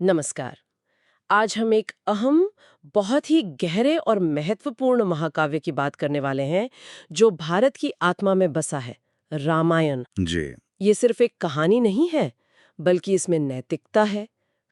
नमस्कार। आज हम एक अहम, बहुत ही गहरे और महत्वपूर्ण महाकाव्य की बात करने वाले हैं, जो भारत की आत्मा में बसा है, रामायण। जी, ये सिर्फ एक कहानी नहीं है, बल्कि इसमें नैतिकता है,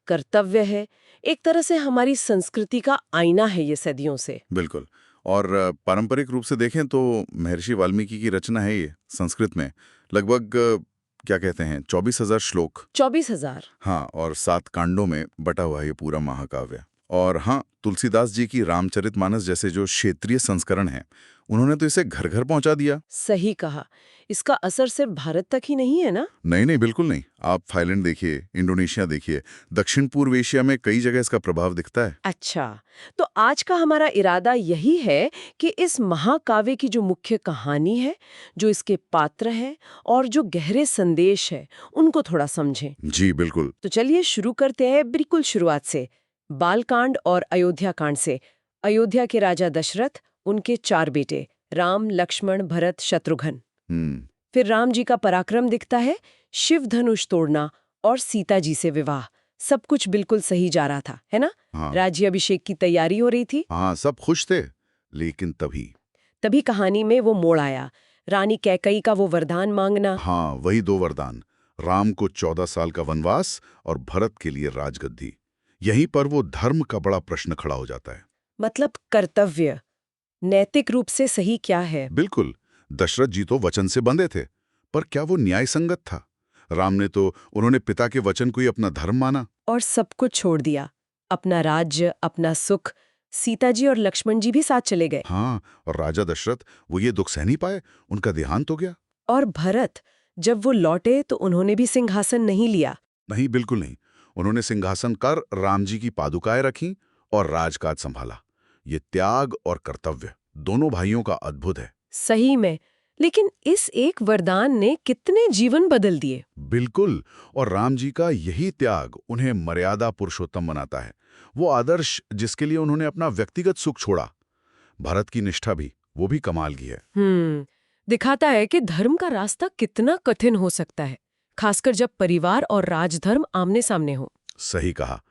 कर्तव्य है, एक तरह से हमारी संस्कृति का आईना है ये सदियों से। बिल्कुल। और पारंपरिक रूप से देखें तो महर्षि वाल्मीकि की रचना है ये, संस्कृत में। लगभग क्या कहते हैं 24,000 श्लोक। 24,000। हाँ, और 7 कांडों में बटा हुआ है ये पूरा महाकाव्य। और हाँ, तुलसीदास जी की रामचरितमानस जैसे जो क्षेत्रीय संस्करण हैं, उन्होंने तो इसे घर-घर पहुंचा दिया। सही कहा। इसका असर सिर्फ भारत तक ही नहीं है ना? नहीं, नहीं, बिल्कुल नहीं। आप थाईलैंड देखिए, इंडोनेशिया देखिए, दक्षिण पूर्व एशिया में कई जगह इसका प्रभाव दिखता है। अच्छा, तो आज का हमारा इरादा यही है कि इस महाकाव्य की जो मुख्य कहानी है, जो इसके पात्र हैं और जो गहरे संदेश है, उनको थोड़ा समझें। जी, बिल्कुल। तो चलिए शुरू करते हैं बिल्कुल शुरुआत से, बालकांड और अयोध्या कांड से। अयोध्या के राजा दशरथ, उनके 4 बेटे राम, लक्ष्मण, भरत, शत्रुघ्न। हुँ, फिर राम जी का पराक्रम दिखता है, शिव धनुष तोड़ना और सीता जी से विवाह। सब कुछ बिल्कुल सही जा रहा था, है ना? हाँ। राज्याभिषेक की तैयारी हो रही थी। हाँ, सब खुश थे, लेकिन तभी तभी कहानी में वो मोड़ आया, रानी कैकई का वो वरदान मांगना। हाँ, वही 2 वरदान, राम को 14 साल का वनवास और भरत के लिए राजगद्दी। यहीं पर वो धर्म का बड़ा प्रश्न खड़ा हो जाता है। मतलब कर्तव्य, नैतिक रूप से सही क्या है? बिल्कुल, दशरथ जी तो वचन से बंधे थे, पर क्या वो न्याय संगत था? राम ने तो उन्होंने पिता के वचन को ही अपना धर्म माना। और सब कुछ छोड़ दिया, अपना राज्य, अपना सुख। सीता जी और लक्ष्मण जी भी साथ चले गए। हाँ, और राजा दशरथ वो ये दुख सह नहीं पाए, उनका देहांत हो गया। और भरत, जब वो लौटे तो उन्होंने भी सिंहासन नहीं लिया। नहीं, बिल्कुल नहीं। उन्होंने सिंहासन कर राम जी की पादुकाएं रखीं और राजकाज संभाला। ये त्याग और कर्तव्य दोनों भाइयों का अद्भुत है। सही में। लेकिन इस एक वरदान ने कितने जीवन बदल दिए। बिल्कुल, और राम जी का यही त्याग उन्हें मर्यादा पुरुषोत्तम बनाता है। वो आदर्श जिसके लिए उन्होंने अपना व्यक्तिगत सुख छोड़ा। भरत की निष्ठा भी, वो भी कमाल की है। दिखाता है कि धर्म का रास्ता कितना कठिन हो सकता है, खासकर जब परिवार और राजधर्म आमने सामने हो। सही कहा।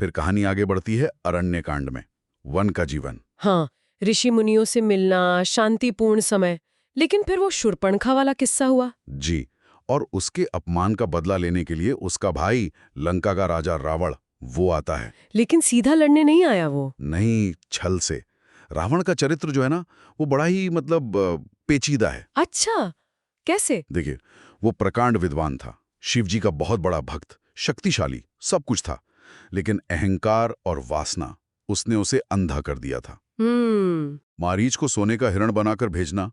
फिर कहानी आगे बढ़ती है अरण्य कांड में, वन का जीवन। हाँ, ऋषि मुनियों से मिलना, शांतिपूर्ण समय। लेकिन फिर वो शूर्पणखा वाला किस्सा हुआ। जी, और उसके अपमान का बदला लेने के लिए उसका भाई लंका का राजा रावण वो आता है। लेकिन सीधा लड़ने नहीं आया वो। नहीं, छल से। रावण का चरित्र जो है ना, वो बड़ा ही मतलब पेचीदा है। अच्छा, कैसे? देखिए, वो प्रकांड विद्वान था, शिव जी का बहुत बड़ा भक्त, शक्तिशाली, सब कुछ था। लेकिन अहंकार और वासना, उसने उसे अंधा कर दिया था। हम्म। मारीच को सोने का हिरण बनाकर भेजना,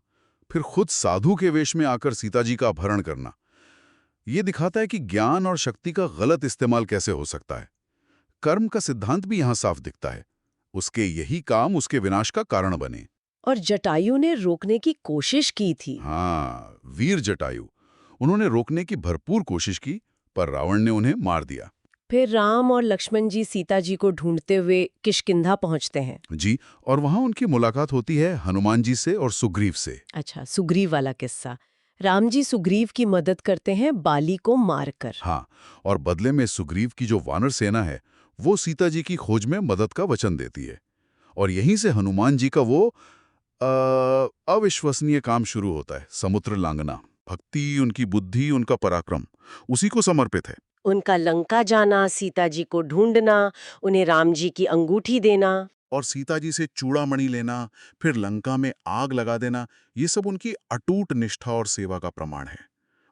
फिर खुद साधु के वेश में आकर सीता जी का अपहरण करना, ये दिखाता है कि ज्ञान और शक्ति का गलत इस्तेमाल कैसे हो सकता है। कर्म का सिद्धांत भी यहाँ साफ दिखता है। उसके यही काम उसके विनाश का कारण बने। और जटायु ने रोकने की कोशिश की थी। हाँ, वीर जटायु। उन्होंने रोकने की भरपूर कोशिश की, पर रावण ने उन्हें मार दिया। फिर राम और लक्ष्मण जी सीता जी को ढूंढते हुए किष्किंधा पहुंचते हैं। जी, और वहां उनकी मुलाकात होती है हनुमान जी से और सुग्रीव से। अच्छा, सुग्रीव वाला किस्सा। राम जी सुग्रीव की मदद करते हैं बाली को मारकर। हाँ, और बदले में सुग्रीव की जो वानर सेना है, वो सीता जी की खोज में मदद का वचन देती है। और यहीं से हनुमान जी का वो अविश्वसनीय काम शुरू होता है, समुद्र लांघना। भक्ति, उनकी बुद्धि, उनका पराक्रम, उसी को समर्पित है। उनका लंका जाना, सीता जी को ढूंढना, उन्हें राम जी की अंगूठी देना। और सीता जी से चूड़ामणि लेना, फिर लंका में आग लगा देना, ये सब उनकी अटूट निष्ठा और सेवा का प्रमाण है।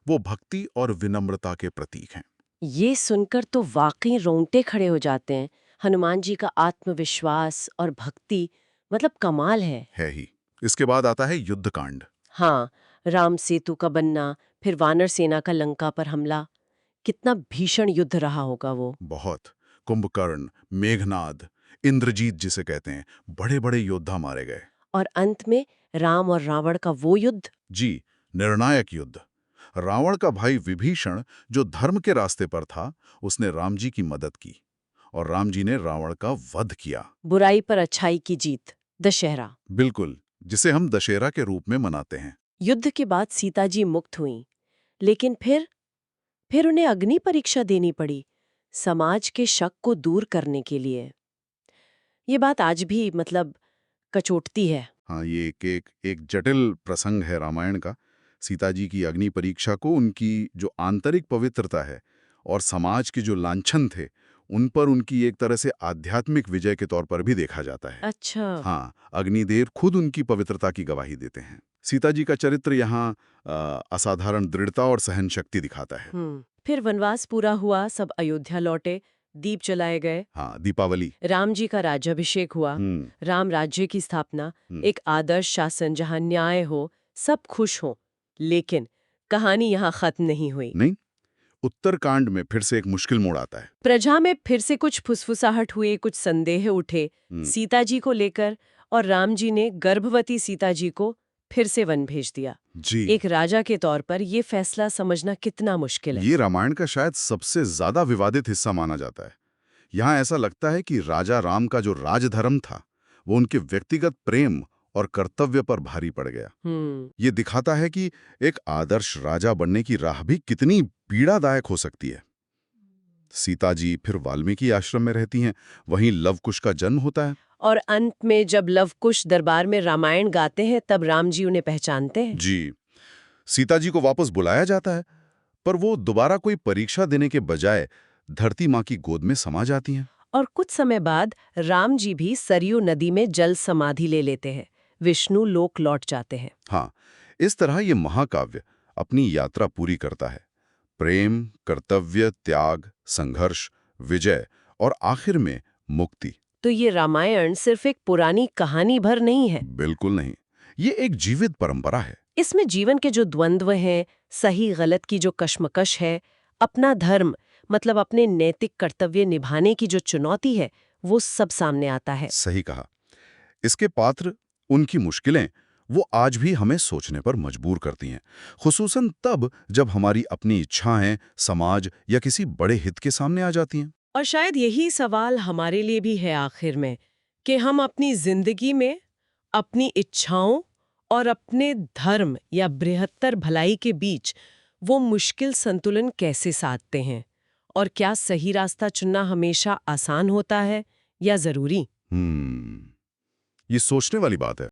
वो भक्ति और विनम्रता के प्रतीक हैं। ये सुनकर तो वाकई रोंगटे खड़े हो जाते हैं। हनुमान जी का आत्मविश्वास और भक्ति, मतलब कमाल है। है ही। इसके बाद आता है युद्धकांड। हाँ, राम सेतु का बनना, फिर वानर सेना का लंका पर हमला। कितना भीषण युद्ध रहा होगा वो। बहुत। कुंभकर्ण, मेघनाद, इंद्रजीत जिसे कहते हैं, बड़े बड़े योद्धा मारे गए। और अंत में राम और रावण का वो युद्ध। जी, निर्णायक युद्ध। रावण का भाई विभीषण, जो धर्म के रास्ते पर था, उसने राम जी की मदद की, और राम जी ने रावण का वध किया। बुराई पर अच्छाई की जीत, दशहरा। बिल्कुल, जिसे हम दशहरा के रूप में मनाते हैं। युद्ध के बाद सीता जी मुक्त हुईं, लेकिन फिर उन्हें अग्नि परीक्षा देनी पड़ी। समाज के शक को दूर करने के लिए। ये बात आज भी कचोटती है। हाँ, ये एक जटिल प्रसंग है रामायण का। सीता जी की अग्नि परीक्षा को उनकी जो आंतरिक पवित्रता है और समाज के जो लांछन थे, उन पर उनकी एक तरह से आध्यात्मिक विजय के तौर पर भी देखा जाता है। अच्छा। हाँ, अग्निदेव खुद उनकी पवित्रता की गवाही देते हैं। सीता जी का चरित्र यहाँ असाधारण दृढ़ता और सहन शक्ति दिखाता है। फिर वनवास पूरा हुआ, सब अयोध्या लौटे, दीप जलाए गए, हाँ, दीपावली। राम जी का राज्याभिषेक हुआ, राम राज्य की स्थापना, एक आदर्श शासन जहां न्याय हो, सब खुश हो। लेकिन कहानी यहाँ खत्म नहीं हुई। नहीं, उत्तरकांड में फिर से एक मुश्किल मोड़ आता है। प्रजा में फिर से कुछ फुसफुसाहट हुए, कुछ संदेह उठे सीता जी को लेकर, और राम जी ने गर्भवती सीता जी को फिर से वन भेज दिया। जी, एक राजा के तौर पर यह फैसला समझना कितना मुश्किल है। ये रामायण का शायद सबसे ज्यादा विवादित हिस्सा माना जाता है। यहाँ ऐसा लगता है कि राजा राम का जो राजधर्म था, वो उनके व्यक्तिगत प्रेम और कर्तव्य पर भारी पड़ गया। ये दिखाता है कि एक आदर्श राजा बनने की राह भी कितनी पीड़ादायक हो सकती है। सीता जी फिर वाल्मीकि आश्रम में रहती हैं, वहीं लवकुश का जन्म होता है। और अंत में जब लवकुश दरबार में रामायण गाते हैं, तब राम जी उन्हें पहचानते हैं। जी, सीता जी को वापस बुलाया जाता है, पर वो दोबारा कोई परीक्षा देने के बजाय धरती माँ की गोद में समा जाती हैं। और कुछ समय बाद राम जी भी सरयू नदी में जल समाधि ले लेते हैं, विष्णु लोक लौट जाते हैं। हाँ, इस तरह ये महाकाव्य अपनी यात्रा पूरी करता है। प्रेम, कर्तव्य, त्याग, संघर्ष, विजय और आखिर में मुक्ति। तो ये रामायण सिर्फ एक पुरानी कहानी भर नहीं है। बिल्कुल नहीं, ये एक जीवित परंपरा है। इसमें जीवन के जो द्वंद्व हैं, सही गलत की जो कश्मकश है, अपना धर्म अपने नैतिक कर्तव्य निभाने की जो चुनौती है, वो सब सामने आता है। सही कहा। इसके पात्र, उनकी मुश्किलें, वो आज भी हमें सोचने पर मजबूर करती हैं, खुसूसन तब जब हमारी अपनी इच्छाएं समाज या किसी बड़े हित के सामने आ जाती हैं। और शायद यही सवाल हमारे लिए भी है आखिर में, कि हम अपनी जिंदगी में अपनी इच्छाओं और अपने धर्म या बृहत्तर भलाई के बीच वो मुश्किल संतुलन कैसे साधते हैं, और क्या सही रास्ता चुनना हमेशा आसान होता है या जरूरी। ये सोचने वाली बात है।